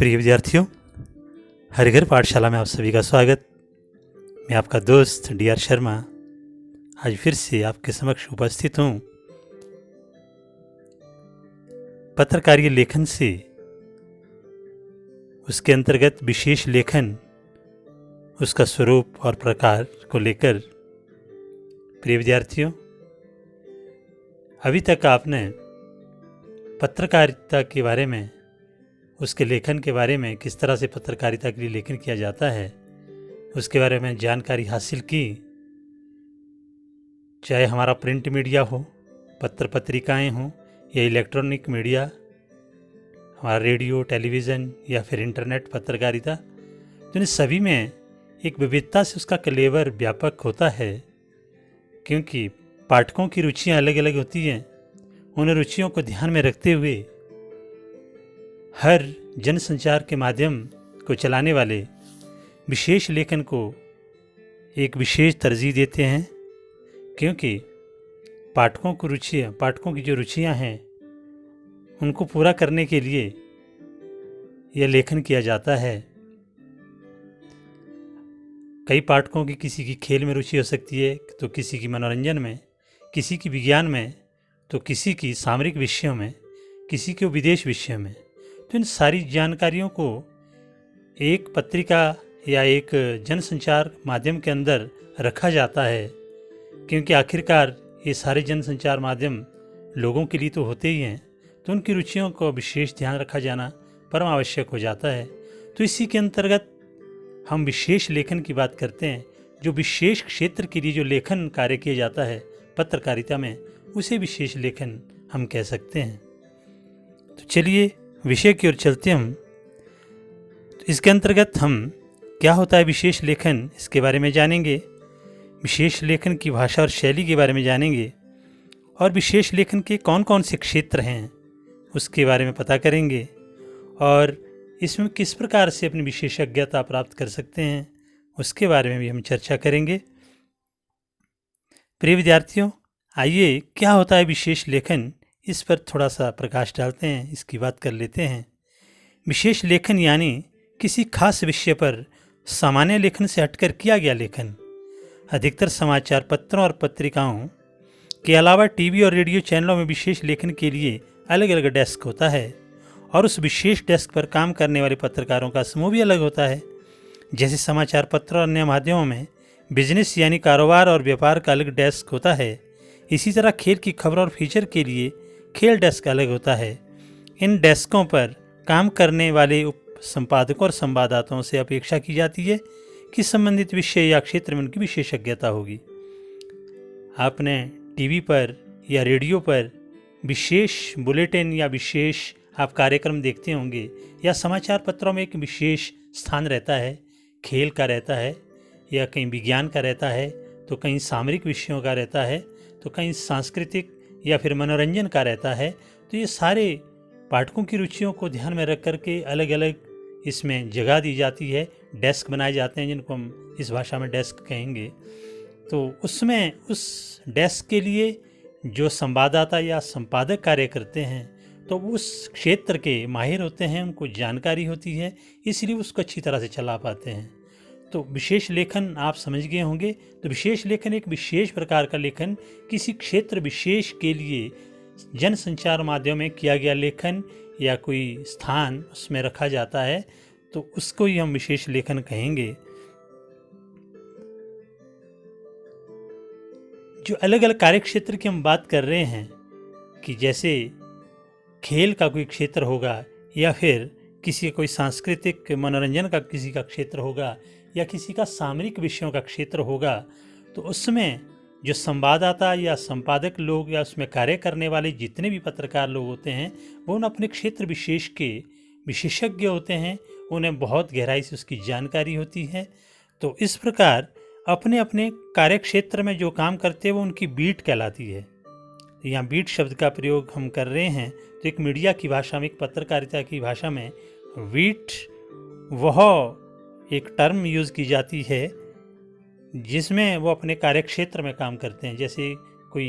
प्रिय विद्यार्थियों, हरिघर पाठशाला में आप सभी का स्वागत। मैं आपका दोस्त डी.आर. शर्मा आज फिर से आपके समक्ष उपस्थित हूँ। पत्रकारीय लेखन से उसके अंतर्गत विशेष लेखन, उसका स्वरूप और प्रकार को लेकर प्रिय विद्यार्थियों, अभी तक आपने पत्रकारिता के बारे में, उसके लेखन के बारे में, किस तरह से पत्रकारिता के लिए लेखन किया जाता है, उसके बारे में जानकारी हासिल की। चाहे हमारा प्रिंट मीडिया हो, पत्र पत्रिकाएं हों या इलेक्ट्रॉनिक मीडिया, हमारा रेडियो, टेलीविज़न या फिर इंटरनेट पत्रकारिता, तो इन सभी में एक विविधता से उसका कलेवर व्यापक होता है, क्योंकि पाठकों की रुचियां अलग अलग होती हैं। उन रुचियों को ध्यान में रखते हुए हर जनसंचार के माध्यम को चलाने वाले विशेष लेखन को एक विशेष तरजीह देते हैं, क्योंकि पाठकों की जो रुचियां हैं उनको पूरा करने के लिए यह लेखन किया जाता है। कई पाठकों की किसी की खेल में रुचि हो सकती है, तो किसी की मनोरंजन में, किसी की विज्ञान में, तो किसी की सामरिक विषयों में, किसी के विदेश विषयों में। तो इन सारी जानकारियों को एक पत्रिका या एक जनसंचार माध्यम के अंदर रखा जाता है, क्योंकि आखिरकार ये सारे जनसंचार माध्यम लोगों के लिए तो होते ही हैं, तो उनकी रुचियों को विशेष ध्यान रखा जाना परम आवश्यक हो जाता है। तो इसी के अंतर्गत हम विशेष लेखन की बात करते हैं। जो विशेष क्षेत्र के लिए जो लेखन कार्य किया जाता है पत्रकारिता में, उसे विशेष लेखन हम कह सकते हैं। तो चलिए विषय की ओर चलते हम। तो इसके अंतर्गत हम क्या होता है विशेष लेखन, इसके बारे में जानेंगे। विशेष लेखन की भाषा और शैली के बारे में जानेंगे, और विशेष लेखन के कौन कौन से क्षेत्र हैं उसके बारे में पता करेंगे, और इसमें किस प्रकार से अपनी विशेषज्ञता प्राप्त कर सकते हैं उसके बारे में भी हम चर्चा करेंगे। प्रिय विद्यार्थियों, आइए क्या होता है विशेष लेखन, इस पर थोड़ा सा प्रकाश डालते हैं, इसकी बात कर लेते हैं। विशेष लेखन यानी किसी खास विषय पर सामान्य लेखन से हटकर किया गया लेखन। अधिकतर समाचार पत्रों और पत्रिकाओं के अलावा टीवी और रेडियो चैनलों में विशेष लेखन के लिए अलग अलग डेस्क होता है, और उस विशेष डेस्क पर काम करने वाले पत्रकारों का समूह भी अलग होता है। जैसे समाचार पत्र और अन्य माध्यमों में बिजनेस यानी कारोबार और व्यापार का अलग डेस्क होता है, इसी तरह खेल की खबर और फीचर के लिए खेल डेस्क अलग होता है। इन डेस्कों पर काम करने वाले उप संपादकों और संवाददाताओं से अपेक्षा की जाती है कि संबंधित विषय या क्षेत्र में उनकी विशेषज्ञता होगी। आपने टीवी पर या रेडियो पर विशेष बुलेटिन या विशेष आप कार्यक्रम देखते होंगे, या समाचार पत्रों में एक विशेष स्थान रहता है, खेल का रहता है, या कहीं विज्ञान का रहता है, तो कहीं सामरिक विषयों का रहता है, तो कहीं सांस्कृतिक या फिर मनोरंजन का रहता है। तो ये सारे पाठकों की रुचियों को ध्यान में रख कर के अलग अलग इसमें जगह दी जाती है, डेस्क बनाए जाते हैं, जिनको हम इस भाषा में डेस्क कहेंगे। तो उसमें उस डेस्क के लिए जो संवाददाता या संपादक कार्य करते हैं, तो उस क्षेत्र के माहिर होते हैं, उनको जानकारी होती है, इसलिए उसको अच्छी तरह से चला पाते हैं। तो विशेष लेखन आप समझ गए होंगे। तो विशेष लेखन एक विशेष प्रकार का लेखन, किसी क्षेत्र विशेष के लिए जनसंचार माध्यम में किया गया लेखन या कोई स्थान उसमें रखा जाता है, तो उसको ही हम विशेष लेखन कहेंगे। जो अलग अलग कार्य क्षेत्र की हम बात कर रहे हैं, कि जैसे खेल का कोई क्षेत्र होगा, या फिर किसी कोई सांस्कृतिक मनोरंजन का किसी का क्षेत्र होगा, या किसी का सामरिक विषयों का क्षेत्र होगा, तो उसमें जो संवाददाता या संपादक लोग या उसमें कार्य करने वाले जितने भी पत्रकार लोग होते हैं, वो उन अपने क्षेत्र विशेष के विशेषज्ञ होते हैं, उन्हें बहुत गहराई से उसकी जानकारी होती है। तो इस प्रकार अपने अपने कार्य क्षेत्र में जो काम करते हैं वो उनकी बीट कहलाती है। यहाँ बीट शब्द का प्रयोग हम कर रहे हैं, तो एक मीडिया की भाषा में, एक पत्रकारिता की भाषा में बीट वह एक टर्म यूज़ की जाती है जिसमें वो अपने कार्यक्षेत्र में काम करते हैं। जैसे कोई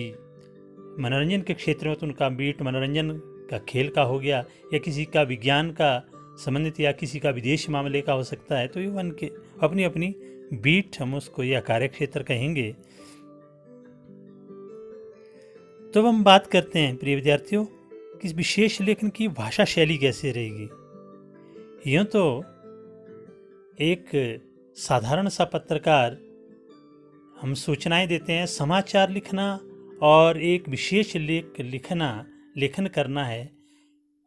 मनोरंजन के क्षेत्र में, तो उनका बीट मनोरंजन का, खेल का हो गया, या किसी का विज्ञान का संबंधित या किसी का विदेश मामले का हो सकता है, तो ये उनके अपनी अपनी बीट हम उसको या कार्य क्षेत्र कहेंगे। तो अब हम बात करते हैं प्रिय विद्यार्थियों कि इस विशेष लेखन की भाषा शैली कैसे रहेगी। यूँ तो एक साधारण सा पत्रकार हम सूचनाएं देते हैं, समाचार लिखना और एक विशेष लेखन करना है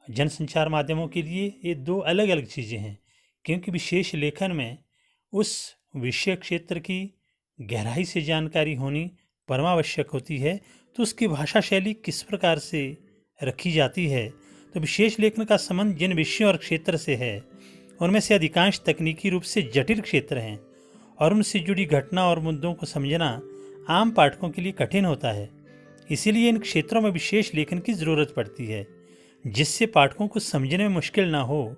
जनसंचार माध्यमों के लिए, ये दो अलग अलग चीज़ें हैं। क्योंकि विशेष लेखन में उस विषय क्षेत्र की गहराई से जानकारी होनी परमावश्यक होती है, तो उसकी भाषा शैली किस प्रकार से रखी जाती है। तो विशेष लेखन का संबंध जिन विषयों और क्षेत्र से है उनमें से अधिकांश तकनीकी रूप से जटिल क्षेत्र हैं और उनसे जुड़ी घटना और मुद्दों को समझना आम पाठकों के लिए कठिन होता है। इसीलिए इन क्षेत्रों में विशेष लेखन की ज़रूरत पड़ती है, जिससे पाठकों को समझने में मुश्किल ना हो।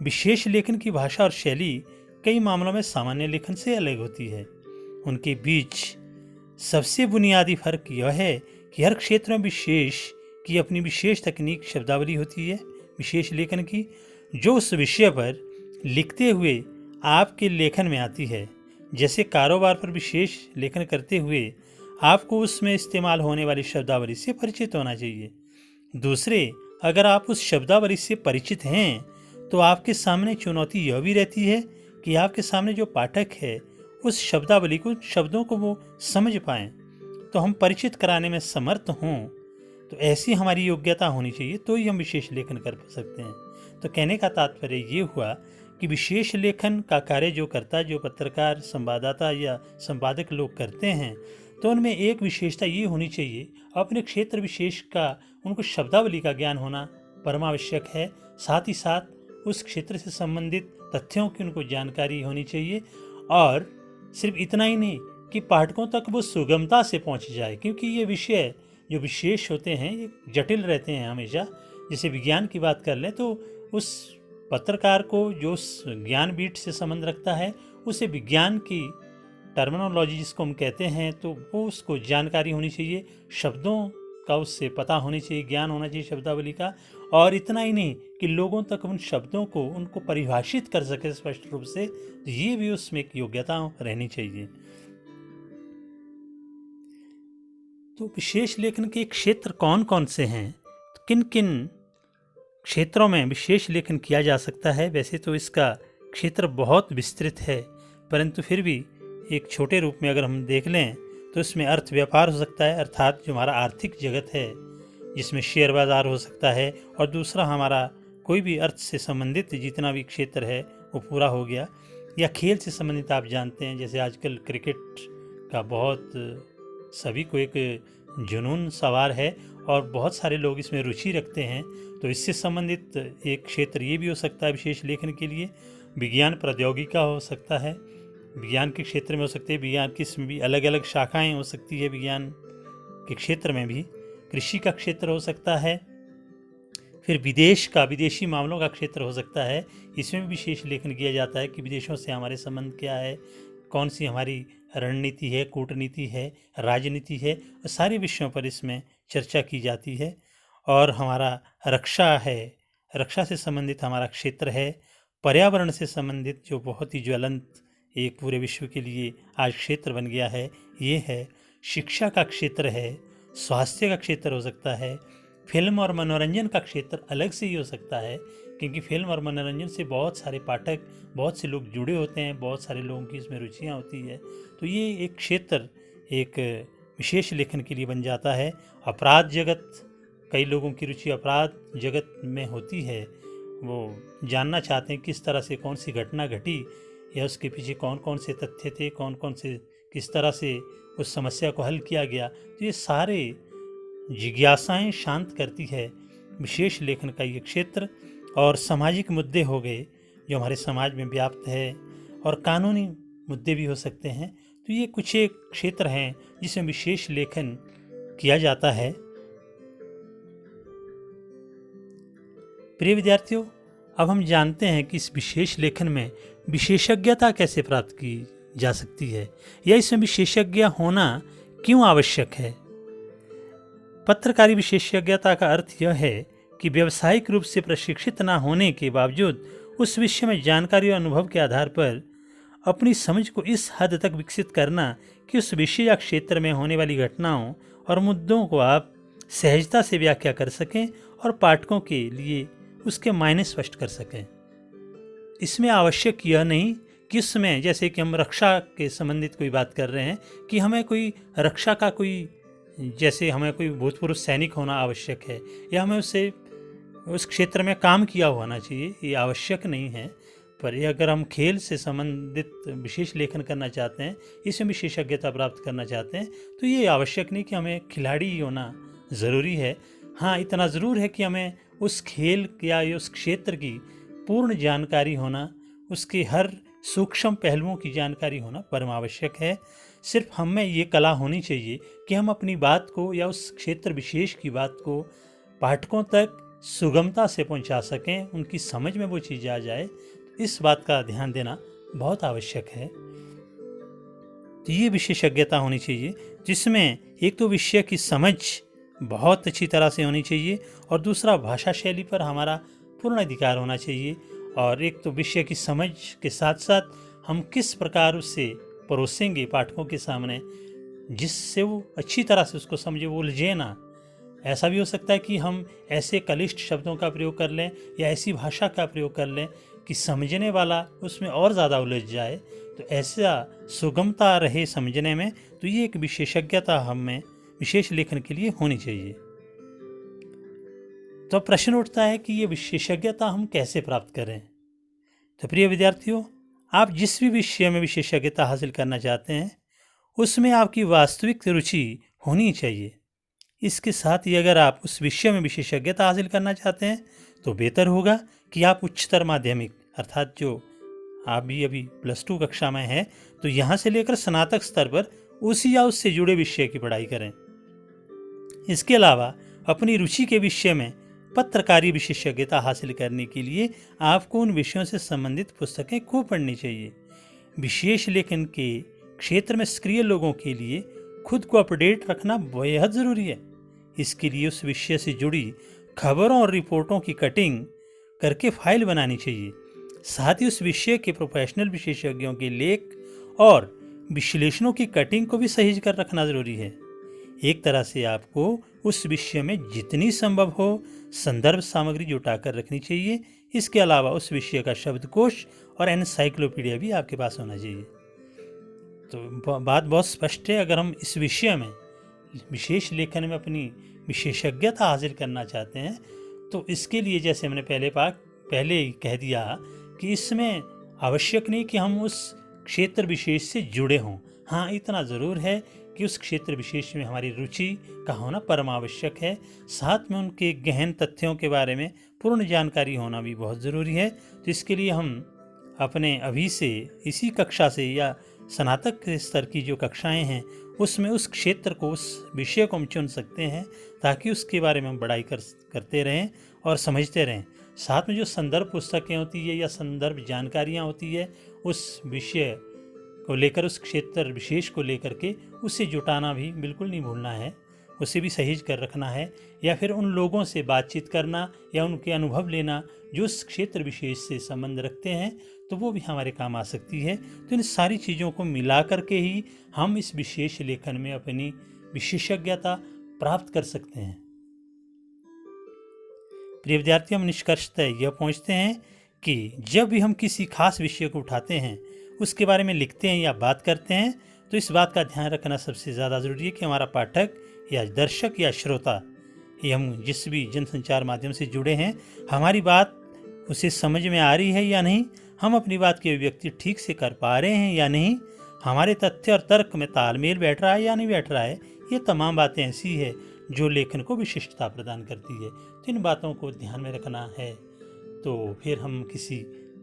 विशेष लेखन की भाषा और शैली कई मामलों में सामान्य लेखन से अलग होती है। उनके बीच सबसे बुनियादी फर्क यह है कि हर क्षेत्र में विशेष की अपनी विशेष तकनीक शब्दावली होती है विशेष लेखन की, जो उस विषय पर लिखते हुए आपके लेखन में आती है। जैसे कारोबार पर विशेष लेखन करते हुए आपको उसमें इस्तेमाल होने वाली शब्दावली से परिचित होना चाहिए। दूसरे, अगर आप उस शब्दावली से परिचित हैं तो आपके सामने चुनौती यह भी रहती है कि आपके सामने जो पाठक है उस शब्दावली को, शब्दों को वो समझ पाएँ, तो हम परिचित कराने में समर्थ हों। तो ऐसी हमारी योग्यता होनी चाहिए, तो ही हम विशेष लेखन कर सकते हैं। तो कहने का तात्पर्य ये हुआ कि विशेष लेखन का कार्य जो पत्रकार, संवाददाता या संपादक लोग करते हैं, तो उनमें एक विशेषता ये होनी चाहिए, अपने क्षेत्र विशेष का उनको शब्दावली का ज्ञान होना परमावश्यक है। साथ ही साथ उस क्षेत्र से संबंधित तथ्यों की उनको जानकारी होनी चाहिए। और सिर्फ इतना ही नहीं कि पाठकों तक वो सुगमता से पहुंच जाए, क्योंकि ये विषय जो विशेष होते हैं ये जटिल रहते हैं हमेशा। जैसे विज्ञान की बात कर लें, तो उस पत्रकार को जो ज्ञान बीट से संबंध रखता है उसे विज्ञान की टर्मिनोलॉजी जिसको हम कहते हैं, तो वो उसको जानकारी होनी चाहिए, शब्दों का उससे पता होनी चाहिए, ज्ञान होना चाहिए शब्दावली का। और इतना ही नहीं कि लोगों तक उन शब्दों को उनको परिभाषित कर सके स्पष्ट रूप से, तो ये भी उसमें एक योग्यता रहनी चाहिए। तो विशेष लेखन के क्षेत्र कौन कौन से हैं, तो किन किन क्षेत्रों में विशेष लेखन किया जा सकता है। वैसे तो इसका क्षेत्र बहुत विस्तृत है, परंतु फिर भी एक छोटे रूप में अगर हम देख लें तो इसमें अर्थ व्यापार हो सकता है, अर्थात जो हमारा आर्थिक जगत है जिसमें शेयर बाज़ार हो सकता है, और दूसरा हमारा कोई भी अर्थ से संबंधित जितना भी क्षेत्र है वो पूरा हो गया। या खेल से संबंधित आप जानते हैं, जैसे आजकल क्रिकेट का बहुत सभी को एक जुनून सवार है और बहुत सारे लोग इसमें रुचि रखते हैं, तो इससे संबंधित एक क्षेत्र ये भी हो सकता है विशेष लेखन के लिए। विज्ञान प्रौद्योगिकी का हो सकता है, विज्ञान के क्षेत्र में हो सकते हैं, विज्ञान की इसमें भी अलग अलग शाखाएं हो सकती है, विज्ञान के क्षेत्र में भी कृषि का क्षेत्र हो सकता है। फिर विदेशी मामलों का क्षेत्र हो सकता है, इसमें भी विशेष लेखन किया जाता है कि विदेशों से हमारे संबंध क्या है, कौन सी हमारी रणनीति है, कूटनीति है, राजनीति है, सारे विषयों पर इसमें चर्चा की जाती है। और हमारा रक्षा है, रक्षा से संबंधित हमारा क्षेत्र है। पर्यावरण से संबंधित जो बहुत ही ज्वलंत एक पूरे विश्व के लिए आज क्षेत्र बन गया है ये है। शिक्षा का क्षेत्र है, स्वास्थ्य का क्षेत्र हो सकता है, फिल्म और मनोरंजन का क्षेत्र अलग से ही हो सकता है, क्योंकि फिल्म और मनोरंजन से बहुत सारे पाठक, बहुत से लोग जुड़े होते हैं, बहुत सारे लोगों की इसमें रुचियाँ होती है, तो ये एक क्षेत्र एक विशेष लेखन के लिए बन जाता है। अपराध जगत, कई लोगों की रुचि अपराध जगत में होती है, वो जानना चाहते हैं किस तरह से कौन सी घटना घटी या उसके पीछे कौन कौन से तथ्य थे, कौन कौन से किस तरह से उस समस्या को हल किया गया। तो ये सारे जिज्ञासाएं शांत करती है विशेष लेखन का ये क्षेत्र। और सामाजिक मुद्दे हो गए जो हमारे समाज में व्याप्त है, और कानूनी मुद्दे भी हो सकते हैं। तो ये कुछ एक क्षेत्र हैं जिसमें विशेष लेखन किया जाता है। प्रिय विद्यार्थियों, अब हम जानते हैं कि इस विशेष लेखन में विशेषज्ञता कैसे प्राप्त की जा सकती है, या इसमें विशेषज्ञ होना क्यों आवश्यक है। पत्रकारी विशेषज्ञता का अर्थ यह है कि व्यावसायिक रूप से प्रशिक्षित न होने के बावजूद उस विषय में जानकारी और अनुभव के आधार पर अपनी समझ को इस हद तक विकसित करना कि उस विषय या क्षेत्र में होने वाली घटनाओं और मुद्दों को आप सहजता से व्याख्या कर सकें और पाठकों के लिए उसके मायने स्पष्ट कर सकें। इसमें आवश्यक यह नहीं कि उसमें, जैसे कि हम रक्षा के संबंधित कोई बात कर रहे हैं, कि हमें कोई रक्षा का कोई, जैसे हमें कोई भूतपूर्व सैनिक होना आवश्यक है या हमें उससे उस क्षेत्र में काम किया होना चाहिए, ये आवश्यक नहीं है। पर ये अगर हम खेल से संबंधित विशेष लेखन करना चाहते हैं, इसमें विशेषज्ञता प्राप्त करना चाहते हैं, तो ये आवश्यक नहीं कि हमें खिलाड़ी होना ज़रूरी है। हाँ, इतना ज़रूर है कि हमें उस खेल या उस क्षेत्र की पूर्ण जानकारी होना, उसके हर सूक्ष्म पहलुओं की जानकारी होना परम आवश्यक है। सिर्फ हम में ये कला होनी चाहिए कि हम अपनी बात को या उस क्षेत्र विशेष की बात को पाठकों तक सुगमता से पहुंचा सकें, उनकी समझ में वो चीज़ आ जाए। इस बात का ध्यान देना बहुत आवश्यक है। तो ये विशेषज्ञता होनी चाहिए जिसमें एक तो विषय की समझ बहुत अच्छी तरह से होनी चाहिए और दूसरा भाषा शैली पर हमारा पूर्ण अधिकार होना चाहिए। और एक तो विषय की समझ के साथ साथ हम किस प्रकार उससे परोसेंगे पाठकों के सामने, जिससे वो अच्छी तरह से उसको समझे, वो उलझे ना। ऐसा भी हो सकता है कि हम ऐसे कलिष्ठ शब्दों का प्रयोग कर लें या ऐसी भाषा का प्रयोग कर लें कि समझने वाला उसमें और ज़्यादा उलझ जाए। तो ऐसा सुगमता रहे समझने में, तो ये एक विशेषज्ञता हमें विशेष लेखन के लिए होनी चाहिए। तो प्रश्न उठता है कि ये विशेषज्ञता हम कैसे प्राप्त करें। तो प्रिय विद्यार्थियों, आप जिस भी विषय में विशेषज्ञता हासिल करना चाहते हैं उसमें आपकी वास्तविक रुचि होनी चाहिए। इसके साथ ही अगर आप उस विषय में विशेषज्ञता हासिल करना चाहते हैं तो बेहतर होगा कि आप उच्चतर माध्यमिक, अर्थात जो आप भी अभी +2 कक्षा में हैं, तो यहाँ से लेकर स्नातक स्तर पर उसी या उससे जुड़े विषय की पढ़ाई करें। इसके अलावा अपनी रुचि के विषय में पत्रकारी विशेषज्ञता हासिल करने के लिए आपको उन विषयों से संबंधित पुस्तकें खूब पढ़नी चाहिए। विशेष लेखन के क्षेत्र में सक्रिय लोगों के लिए खुद को अपडेट रखना बेहद ज़रूरी है। इसके लिए उस विषय से जुड़ी खबरों और रिपोर्टों की कटिंग करके फाइल बनानी चाहिए। साथ ही उस विषय के प्रोफेशनल विशेषज्ञों के लेख और विश्लेषणों की कटिंग को भी सहेज कर रखना ज़रूरी है। एक तरह से आपको उस विषय में जितनी संभव हो संदर्भ सामग्री जुटा कर रखनी चाहिए। इसके अलावा उस विषय का शब्दकोश और एनसाइक्लोपीडिया भी आपके पास होना चाहिए। तो बात बहुत स्पष्ट है, अगर हम इस विषय में विशेष लेखन में अपनी विशेषज्ञता हासिल करना चाहते हैं तो इसके लिए, जैसे हमने पहले ही कह दिया, कि इसमें आवश्यक नहीं कि हम उस क्षेत्र विशेष से जुड़े हों। हाँ, इतना ज़रूर है कि उस क्षेत्र विशेष में हमारी रुचि का होना परम आवश्यक है। साथ में उनके गहन तथ्यों के बारे में पूर्ण जानकारी होना भी बहुत ज़रूरी है। तो इसके लिए हम अपने अभी से इसी कक्षा से या स्नातक स्तर की जो कक्षाएं हैं उसमें उस क्षेत्र को, उस विषय को हम चुन सकते हैं ताकि उसके बारे में हम पढ़ाई करते रहें और समझते रहें। साथ में जो संदर्भ पुस्तकें होती है या संदर्भ जानकारियाँ होती है उस विषय को लेकर, उस क्षेत्र विशेष को लेकर के उसे जुटाना भी बिल्कुल नहीं भूलना है, उसे भी सहेज कर रखना है। या फिर उन लोगों से बातचीत करना या उनके अनुभव लेना जो उस क्षेत्र विशेष से संबंध रखते हैं, तो वो भी हमारे काम आ सकती है। तो इन सारी चीज़ों को मिला करके ही हम इस विशेष लेखन में अपनी विशेषज्ञता प्राप्त कर सकते हैं। प्रिय विद्यार्थी, हम निष्कर्षतः यह पहुँचते हैं कि जब भी हम किसी खास विषय को उठाते हैं, उसके बारे में लिखते हैं या बात करते हैं, तो इस बात का ध्यान रखना सबसे ज़्यादा ज़रूरी है कि हमारा पाठक या दर्शक या श्रोता, ये हम जिस भी जनसंचार माध्यम से जुड़े हैं, हमारी बात उसे समझ में आ रही है या नहीं, हम अपनी बात की अभिव्यक्ति ठीक से कर पा रहे हैं या नहीं, हमारे तथ्य और तर्क में तालमेल बैठ रहा है या नहीं बैठ रहा है। ये तमाम बातें ऐसी है जो लेखन को विशिष्टता प्रदान करती है। तो इन बातों को ध्यान में रखना है। तो फिर हम किसी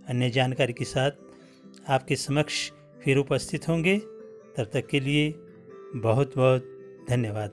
अन्य जानकारी के साथ आपके समक्ष फिर उपस्थित होंगे। तब तक के लिए बहुत बहुत धन्यवाद।